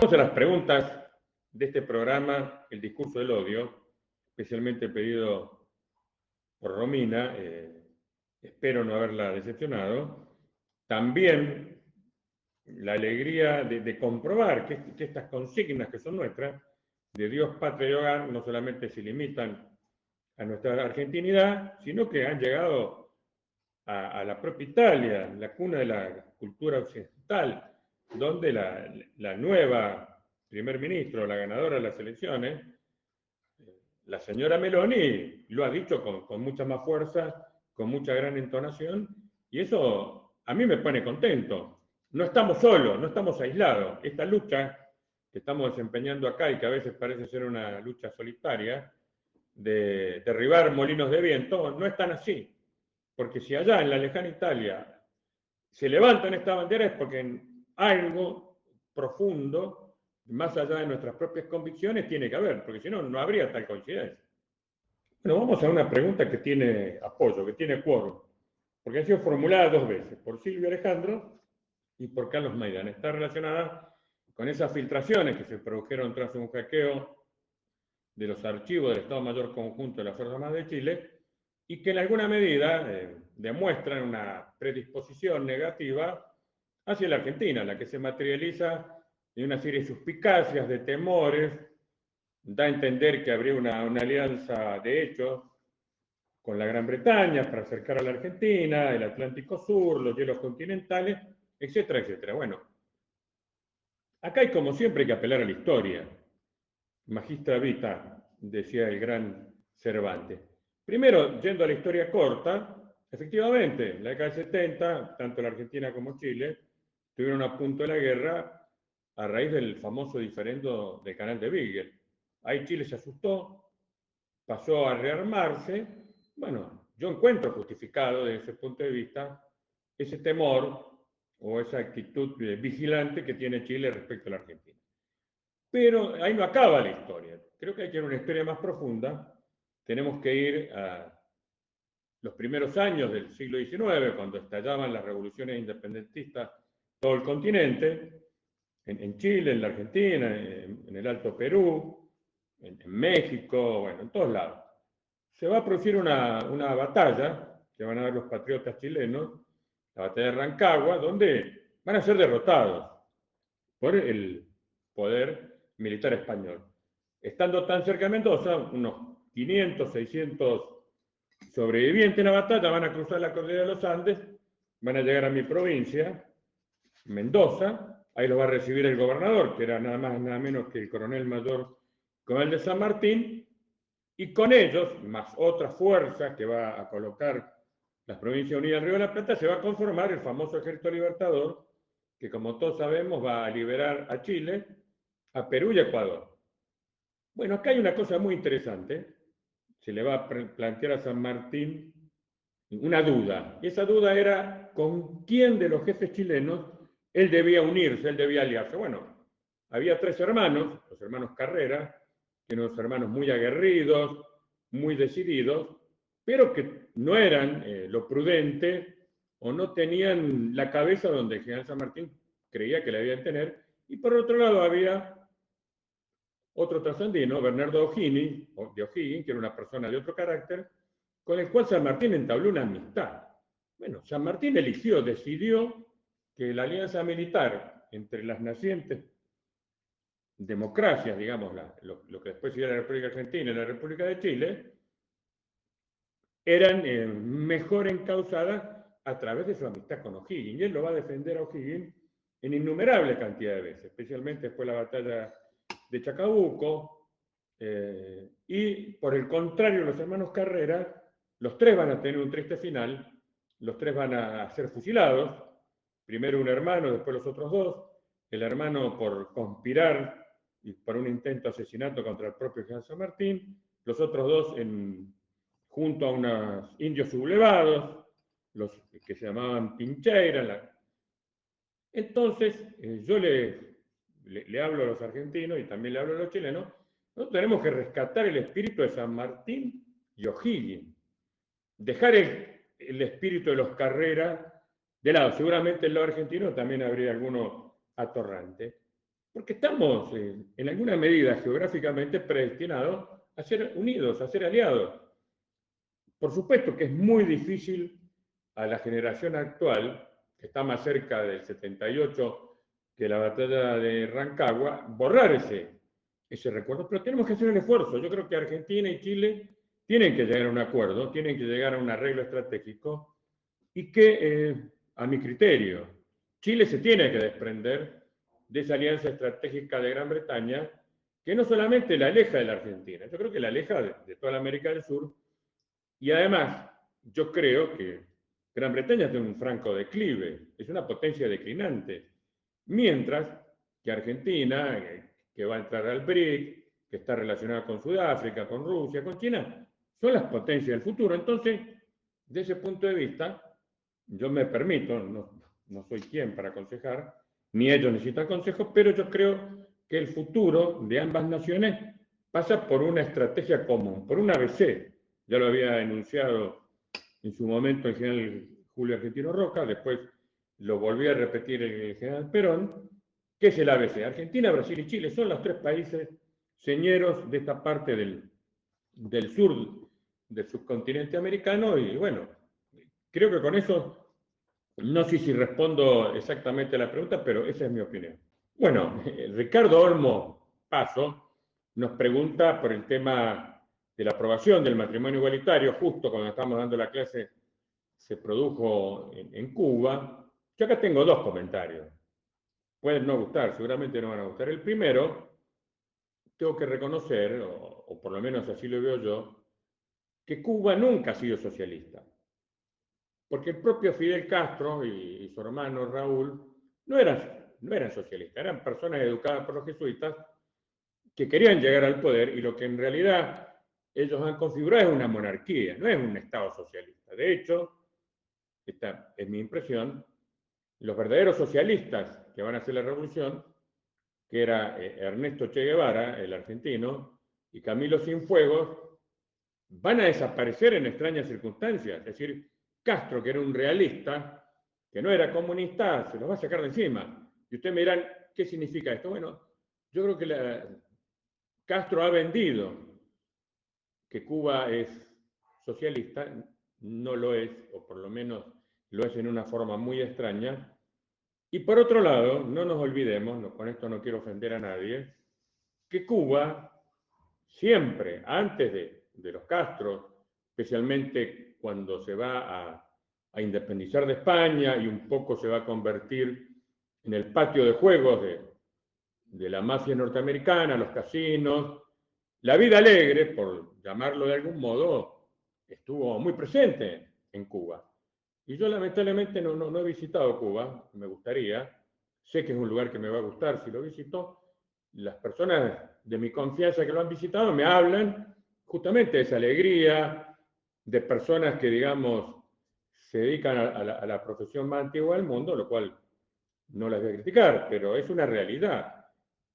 A las preguntas de este programa, El discurso del odio, especialmente pedido por Romina, espero no haberla decepcionado. También la alegría de comprobar que estas consignas que son nuestras, de Dios, patria y hogar, no solamente se limitan a nuestra argentinidad, sino que han llegado a la propia Italia, la cuna de la cultura occidental, donde la nueva primer ministro, la ganadora de las elecciones, la señora Meloni, lo ha dicho con mucha más fuerza, con mucha gran entonación, y eso a mí me pone contento. No estamos solos, no estamos aislados. Esta lucha que estamos desempeñando acá y que a veces parece ser una lucha solitaria, de derribar molinos de viento, no es tan así. Porque si allá en la lejana Italia se levantan estas banderas es porque algo profundo, más allá de nuestras propias convicciones, tiene que haber, porque si no, no habría tal coincidencia. Bueno, vamos a una pregunta que tiene apoyo, que tiene quórum, porque ha sido formulada dos veces, por Silvio Alejandro y por Carlos Maidana. Está relacionada con esas filtraciones que se produjeron tras un hackeo de los archivos del Estado Mayor Conjunto de las Fuerzas Armadas de Chile y que en alguna medida demuestran una predisposición negativa hacia la Argentina, la que se materializa en una serie de suspicacias, de temores, da a entender que habría una alianza de hecho con la Gran Bretaña para acercar a la Argentina, el Atlántico Sur, los hielos continentales, etcétera, etcétera. Bueno, acá hay como siempre que apelar a la historia. Magistra vita, decía el gran Cervantes. Primero, yendo a la historia corta, efectivamente, en la década del 70, tanto la Argentina como Chile estuvieron a punto de la guerra a raíz del famoso diferendo del canal de Beagle. Ahí Chile se asustó, pasó a rearmarse. Bueno, yo encuentro justificado desde ese punto de vista ese temor o esa actitud vigilante que tiene Chile respecto a la Argentina. Pero ahí no acaba la historia. Creo que hay que ir a una historia más profunda. Tenemos que ir a los primeros años del siglo XIX, cuando estallaban las revoluciones independentistas todo el continente, en Chile, en la Argentina, en el Alto Perú, en México, bueno, en todos lados. Se va a producir una batalla que van a ver los patriotas chilenos, la batalla de Rancagua, donde van a ser derrotados por el poder militar español. Estando tan cerca de Mendoza, unos 500, 600 sobrevivientes en la batalla van a cruzar la cordillera de los Andes, van a llegar a mi provincia, Mendoza, ahí los va a recibir el gobernador, que era nada más nada menos que el coronel mayor Coronel de San Martín, y con ellos, más otra fuerza que va a colocar las Provincias Unidas del Río de la Plata, se va a conformar el famoso Ejército Libertador, que como todos sabemos va a liberar a Chile, a Perú y a Ecuador. Bueno, acá hay una cosa muy interesante. Se le va a plantear a San Martín una duda. Y esa duda era con quién de los jefes chilenos él debía unirse, él debía aliarse. Bueno, había tres hermanos, los hermanos Carrera, que eran unos hermanos muy aguerridos, muy decididos, pero que no eran lo prudente o no tenían la cabeza donde el general San Martín creía que la debían tener. Y por otro lado había otro trasandino, Bernardo O'Higgins, que era una persona de otro carácter, con el cual San Martín entabló una amistad. Bueno, San Martín eligió, decidió que la alianza militar entre las nacientes democracias, digamos, lo que después sería la República Argentina y la República de Chile, eran mejor encausadas a través de su amistad con O'Higgins. Y él lo va a defender a O'Higgins en innumerable cantidad de veces, especialmente después de la batalla de Chacabuco. Y por el contrario, los hermanos Carrera, los tres van a tener un triste final, los tres van a ser fusilados, primero un hermano, después los otros dos, el hermano por conspirar y por un intento de asesinato contra el propio general San Martín, los otros dos junto a unos indios sublevados, los que se llamaban Pincheira. Entonces, yo le hablo a los argentinos y también le hablo a los chilenos. Nosotros tenemos que rescatar el espíritu de San Martín y O'Higgins, dejar el espíritu de los Carreras de lado. Seguramente en lo argentino también habría alguno atorrante, porque estamos en alguna medida geográficamente predestinados a ser unidos, a ser aliados. Por supuesto que es muy difícil a la generación actual, que está más cerca del 78 que la batalla de Rancagua, borrar ese recuerdo, pero tenemos que hacer el esfuerzo. Yo creo que Argentina y Chile tienen que llegar a un acuerdo, tienen que llegar a un arreglo estratégico y que, a mi criterio, Chile se tiene que desprender de esa alianza estratégica de Gran Bretaña, que no solamente la aleja de la Argentina, yo creo que la aleja de toda la América del Sur, y además yo creo que Gran Bretaña tiene un franco declive, es una potencia declinante, mientras que Argentina, que va a entrar al BRIC, que está relacionada con Sudáfrica, con Rusia, con China, son las potencias del futuro. Entonces, de ese punto de vista, yo me permito, no soy quien para aconsejar, ni ellos necesitan consejos, pero yo creo que el futuro de ambas naciones pasa por una estrategia común, por un ABC. Ya lo había enunciado en su momento el general Julio Argentino Roca, después lo volvió a repetir el general Perón, que es el ABC. Argentina, Brasil y Chile son los tres países señeros de esta parte del sur del subcontinente americano y bueno, creo que con eso, no sé si respondo exactamente a la pregunta, pero esa es mi opinión. Bueno, Ricardo Olmo Paso nos pregunta por el tema de la aprobación del matrimonio igualitario, justo cuando estamos dando la clase se produjo en Cuba. Yo acá tengo dos comentarios. Pueden no gustar, seguramente no van a gustar. El primero, tengo que reconocer, o por lo menos así lo veo yo, que Cuba nunca ha sido socialista. Porque el propio Fidel Castro y su hermano Raúl no eran socialistas, eran personas educadas por los jesuitas que querían llegar al poder y lo que en realidad ellos han configurado es una monarquía, no es un Estado socialista. De hecho, esta es mi impresión, los verdaderos socialistas que van a hacer la revolución, que era Ernesto Che Guevara, el argentino, y Camilo Cienfuegos, van a desaparecer en extrañas circunstancias. Es decir, Castro, que era un realista, que no era comunista, se los va a sacar de encima. Y ustedes me dirán, ¿qué significa esto? Bueno, yo creo que Castro ha vendido que Cuba es socialista, no lo es, o por lo menos lo es en una forma muy extraña. Y por otro lado, no nos olvidemos, con esto no quiero ofender a nadie, que Cuba siempre, antes de los Castro, especialmente cuando se va a independizar de España y un poco se va a convertir en el patio de juegos de la mafia norteamericana, los casinos, la vida alegre, por llamarlo de algún modo, estuvo muy presente en Cuba. Y yo lamentablemente no he visitado Cuba, me gustaría, sé que es un lugar que me va a gustar si lo visito. Las personas de mi confianza que lo han visitado me hablan justamente de esa alegría, de personas que, digamos, se dedican a la profesión más antigua del mundo, lo cual no las voy a criticar, pero es una realidad.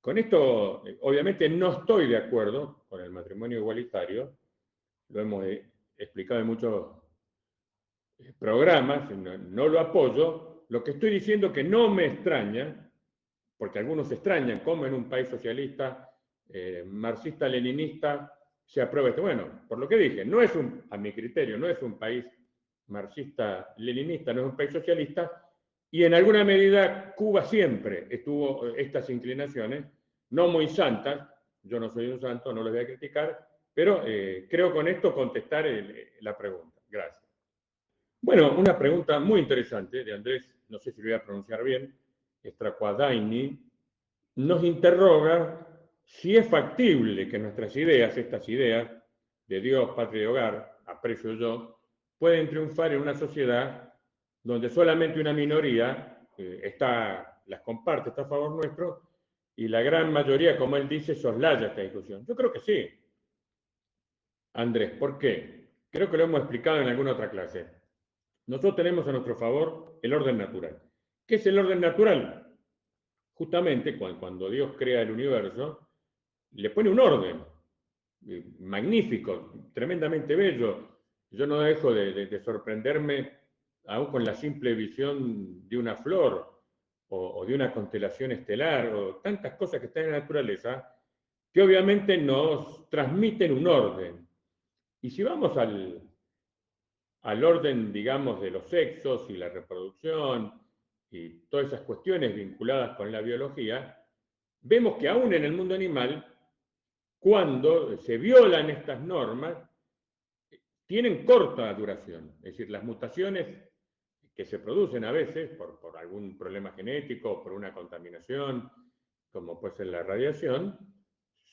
Con esto, obviamente, no estoy de acuerdo con el matrimonio igualitario, lo hemos explicado en muchos programas, no lo apoyo. Lo que estoy diciendo que no me extraña, porque algunos se extrañan cómo en un país socialista, marxista-leninista, se aprueba esto. Bueno, por lo que dije, a mi criterio, no es un país marxista-leninista, no es un país socialista, y en alguna medida Cuba siempre estuvo estas inclinaciones, no muy santas, yo no soy un santo, no los voy a criticar, pero creo con esto contestar la pregunta. Gracias. Bueno, una pregunta muy interesante de Andrés, no sé si lo voy a pronunciar bien, Straquadaini, nos interroga si es factible que nuestras ideas, estas ideas de Dios, patria y hogar, aprecio yo, pueden triunfar en una sociedad donde solamente una minoría las comparte, está a favor nuestro, y la gran mayoría, como él dice, soslaya esta discusión. Yo creo que sí, Andrés. ¿Por qué? Creo que lo hemos explicado en alguna otra clase. Nosotros tenemos a nuestro favor el orden natural. ¿Qué es el orden natural? Justamente cuando Dios crea el universo, le pone un orden magnífico, tremendamente bello. Yo no dejo de sorprenderme aún con la simple visión de una flor o de una constelación estelar o tantas cosas que están en la naturaleza que obviamente nos transmiten un orden. Y si vamos al orden, digamos, de los sexos y la reproducción y todas esas cuestiones vinculadas con la biología, vemos que aún en el mundo animal, cuando se violan estas normas, tienen corta duración. Es decir, las mutaciones que se producen a veces por algún problema genético o por una contaminación, como puede ser la radiación,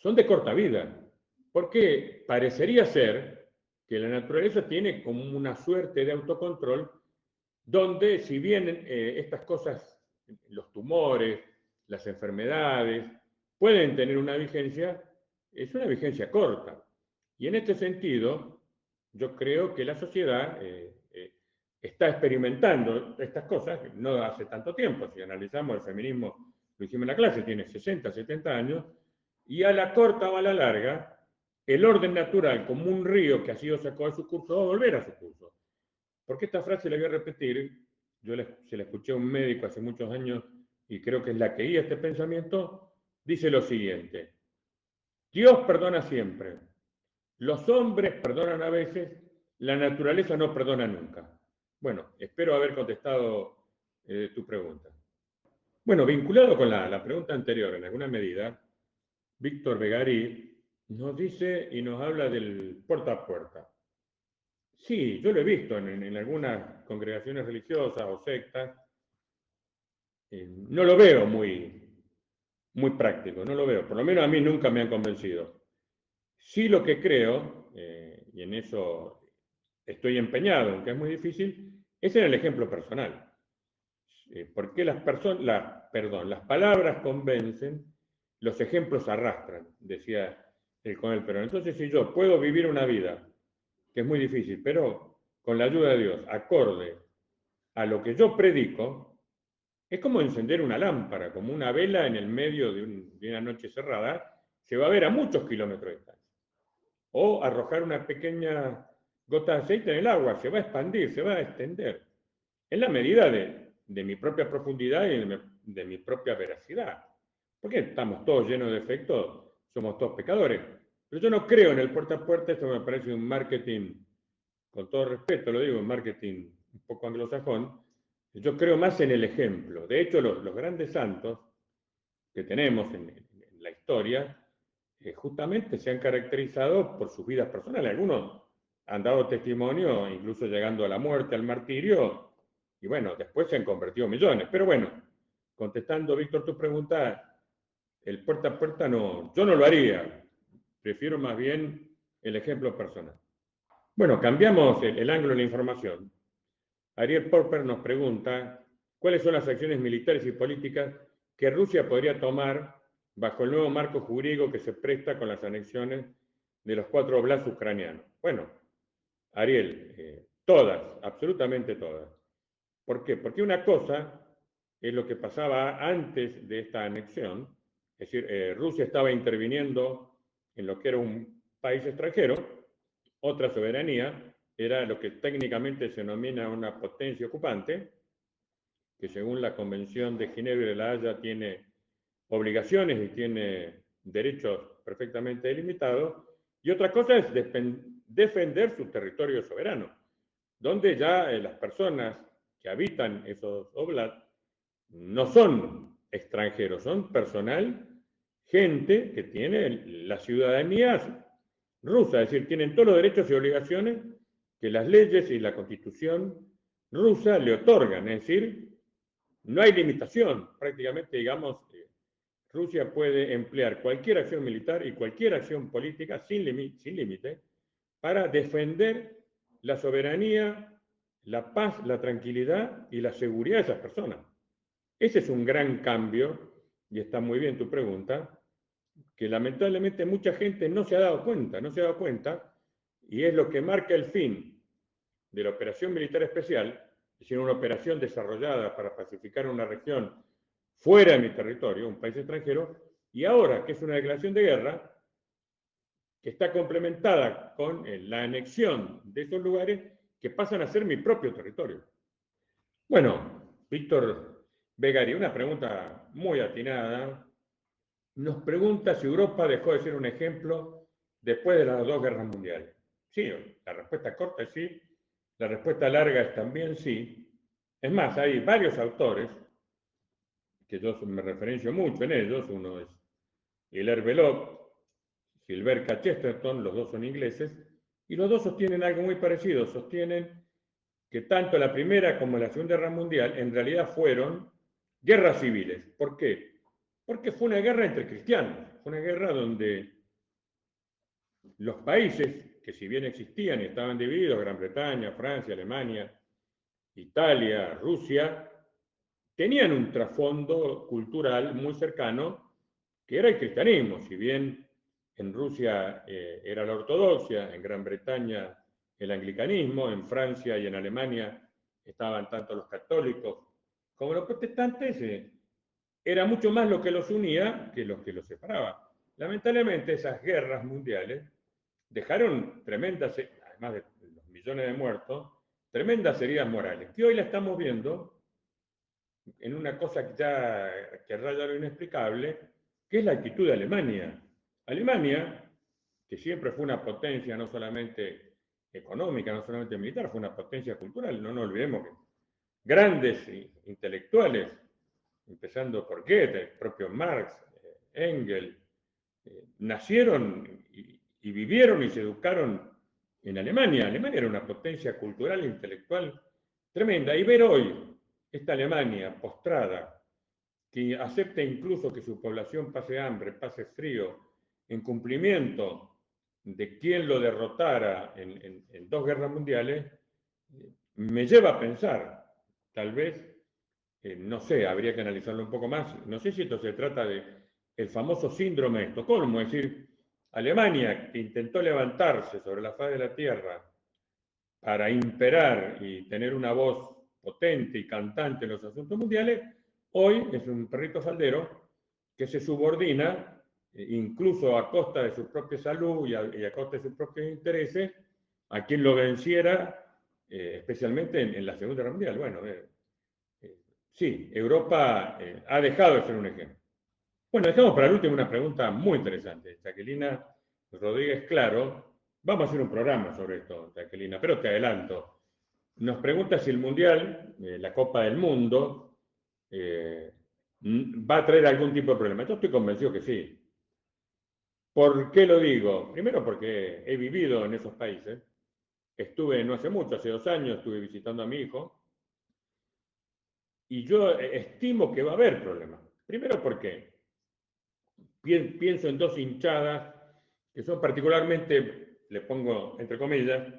son de corta vida. Porque parecería ser que la naturaleza tiene como una suerte de autocontrol donde si bien estas cosas, los tumores, las enfermedades, pueden tener una vigencia, es una vigencia corta. Y en este sentido, yo creo que la sociedad está experimentando estas cosas no hace tanto tiempo. Si analizamos el feminismo, lo hicimos en la clase, tiene 60, 70 años, y a la corta o a la larga, el orden natural, como un río que ha sido sacado de su curso, va a volver a su curso. Porque esta frase la voy a repetir, se la escuché a un médico hace muchos años y creo que es la que guía este pensamiento, dice lo siguiente: Dios perdona siempre, los hombres perdonan a veces, la naturaleza no perdona nunca. Bueno, espero haber contestado tu pregunta. Bueno, vinculado con la pregunta anterior, en alguna medida, Víctor Begarí nos dice y nos habla del puerta a puerta. Sí, yo lo he visto en algunas congregaciones religiosas o sectas. No lo veo muy práctico, no lo veo. Por lo menos a mí nunca me han convencido. Sí, lo que creo, y en eso estoy empeñado, aunque es muy difícil, es en el ejemplo personal. Porque las palabras convencen, los ejemplos arrastran, decía el Coronel Perón. Entonces, si yo puedo vivir una vida, que es muy difícil, pero con la ayuda de Dios, acorde a lo que yo predico, es como encender una lámpara, como una vela en el medio de una noche cerrada, se va a ver a muchos kilómetros de distancia. O arrojar una pequeña gota de aceite en el agua, se va a expandir, se va a extender, en la medida de mi propia profundidad y de mi propia veracidad. Porque estamos todos llenos de defectos, somos todos pecadores. Pero yo no creo en el puerta a puerta, esto me parece un marketing, con todo respeto lo digo, un marketing un poco anglosajón. Yo creo más en el ejemplo. De hecho, los grandes santos que tenemos en la historia, justamente se han caracterizado por sus vidas personales. Algunos han dado testimonio, incluso llegando a la muerte, al martirio, y bueno, después se han convertido en millones. Pero bueno, contestando, Víctor, tu pregunta, el puerta a puerta no, yo no lo haría. Prefiero más bien el ejemplo personal. Bueno, cambiamos el ángulo de la información. Ariel Popper nos pregunta cuáles son las acciones militares y políticas que Rusia podría tomar bajo el nuevo marco jurídico que se presta con las anexiones de los 4 oblasts ucranianos. Bueno, Ariel, todas, absolutamente todas. ¿Por qué? Porque una cosa es lo que pasaba antes de esta anexión, es decir, Rusia estaba interviniendo en lo que era un país extranjero, otra soberanía era lo que técnicamente se denomina una potencia ocupante, que según la Convención de Ginebra de la Haya tiene obligaciones y tiene derechos perfectamente delimitados, y otra cosa es defender su territorio soberano, donde ya las personas que habitan esos oblasts no son extranjeros, son personal, gente que tiene la ciudadanía rusa, es decir, tienen todos los derechos y obligaciones que las leyes y la constitución rusa le otorgan, es decir, no hay limitación, prácticamente, digamos, Rusia puede emplear cualquier acción militar y cualquier acción política sin límite para defender la soberanía, la paz, la tranquilidad y la seguridad de esas personas. Ese es un gran cambio y está muy bien tu pregunta, que lamentablemente mucha gente no se ha dado cuenta, y es lo que marca el fin de la operación militar especial, es decir, una operación desarrollada para pacificar una región fuera de mi territorio, un país extranjero, y ahora que es una declaración de guerra, que está complementada con la anexión de esos lugares que pasan a ser mi propio territorio. Bueno, Víctor Begari, una pregunta muy atinada. Nos pregunta si Europa dejó de ser un ejemplo después de las dos guerras mundiales. Sí, la respuesta corta es sí, la respuesta larga es también sí. Es más, hay varios autores, que yo me referencio mucho en ellos, uno es Hilaire Belloc, Gilbert Chesterton, los dos son ingleses, y los dos sostienen algo muy parecido, sostienen que tanto la Primera como la Segunda Guerra Mundial en realidad fueron guerras civiles. ¿Por qué? Porque fue una guerra entre cristianos, fue una guerra donde los países que si bien existían y estaban divididos, Gran Bretaña, Francia, Alemania, Italia, Rusia, tenían un trasfondo cultural muy cercano, que era el cristianismo. Si bien en Rusia era la ortodoxia, en Gran Bretaña el anglicanismo, en Francia y en Alemania estaban tanto los católicos como los protestantes, era mucho más lo que los unía que lo que los separaba. Lamentablemente esas guerras mundiales dejaron tremendas, además de los millones de muertos, tremendas heridas morales, que hoy la estamos viendo en una cosa que raya lo inexplicable, que es la actitud de Alemania. Alemania, que siempre fue una potencia no solamente económica, no solamente militar, fue una potencia cultural. No nos olvidemos que grandes intelectuales, empezando por Goethe, el propio Marx, Engels, nacieron y vivieron y se educaron en Alemania. Alemania era una potencia cultural e intelectual tremenda. Y ver hoy esta Alemania postrada, que acepta incluso que su población pase hambre, pase frío, en cumplimiento de quien lo derrotara en dos guerras mundiales, me lleva a pensar, tal vez, no sé, habría que analizarlo un poco más, no sé si esto se trata de el famoso síndrome de Estocolmo, es decir, Alemania, que intentó levantarse sobre la faz de la Tierra para imperar y tener una voz potente y cantante en los asuntos mundiales, hoy es un perrito faldero que se subordina, incluso a costa de su propia salud y a costa de sus propios intereses, a quien lo venciera, especialmente en la Segunda Guerra Mundial. Bueno, sí, Europa ha dejado de ser un ejemplo. Bueno, dejamos para el último una pregunta muy interesante. Jacquelina Rodríguez Claro, vamos a hacer un programa sobre esto, Jacquelina, pero te adelanto. Nos pregunta si el Mundial, la Copa del Mundo, va a traer algún tipo de problema. Yo estoy convencido que sí. ¿Por qué lo digo? Primero porque he vivido en esos países. Estuve no hace mucho, hace 2 años, estuve visitando a mi hijo, y yo estimo que va a haber problemas. Primero porque pienso en dos hinchadas que son particularmente, le pongo entre comillas,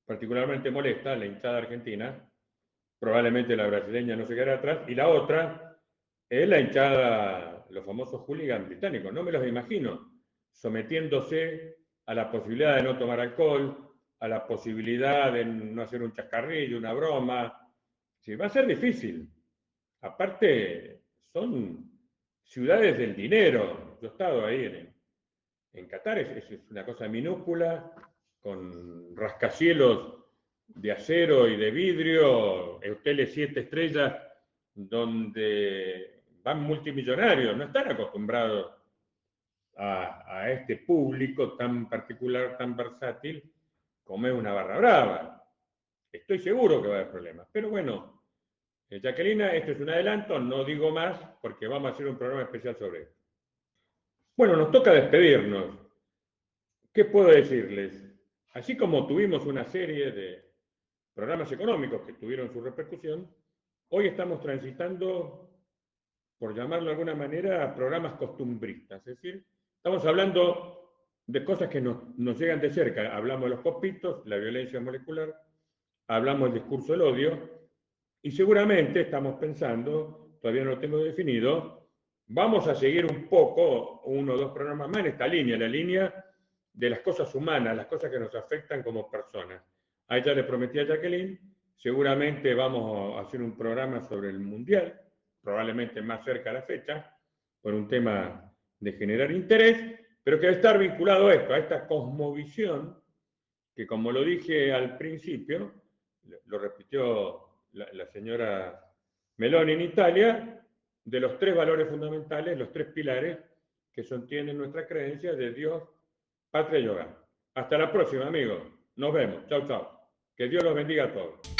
particularmente molestas, la hinchada argentina, probablemente la brasileña no se quedará atrás, y la otra es la hinchada, los famosos hooligans británicos. No me los imagino sometiéndose a la posibilidad de no tomar alcohol, a la posibilidad de no hacer un chascarrillo, una broma. Sí, va a ser difícil. Aparte, son ciudades del dinero. Yo he estado ahí en Qatar, es una cosa minúscula, con rascacielos de acero y de vidrio, hoteles 7 estrellas, donde van multimillonarios, no están acostumbrados a este público tan particular, tan versátil, como es una barra brava. Estoy seguro que va a haber problemas, pero bueno, Jacquelina, esto es un adelanto, no digo más porque vamos a hacer un programa especial sobre esto. Bueno, nos toca despedirnos. ¿Qué puedo decirles? Así como tuvimos una serie de programas económicos que tuvieron su repercusión, hoy estamos transitando, por llamarlo de alguna manera, a programas costumbristas. Es decir, estamos hablando de cosas que nos llegan de cerca. Hablamos de los copitos, la violencia molecular, hablamos del discurso del odio, y seguramente estamos pensando, todavía no lo tengo definido, vamos a seguir un poco, 1 o 2 programas más en esta línea, la línea de las cosas humanas, las cosas que nos afectan como personas. Ahí ya le prometí a Jacqueline, seguramente vamos a hacer un programa sobre el Mundial, probablemente más cerca de la fecha, por un tema de generar interés, pero que debe estar vinculado a esto, a esta cosmovisión, que como lo dije al principio, lo repitió la señora Meloni en Italia, de los 3 valores fundamentales, los 3 pilares que sostienen nuestra creencia de Dios, patria y hogar. Hasta la próxima, amigos. Nos vemos. Chau, chau. Que Dios los bendiga a todos.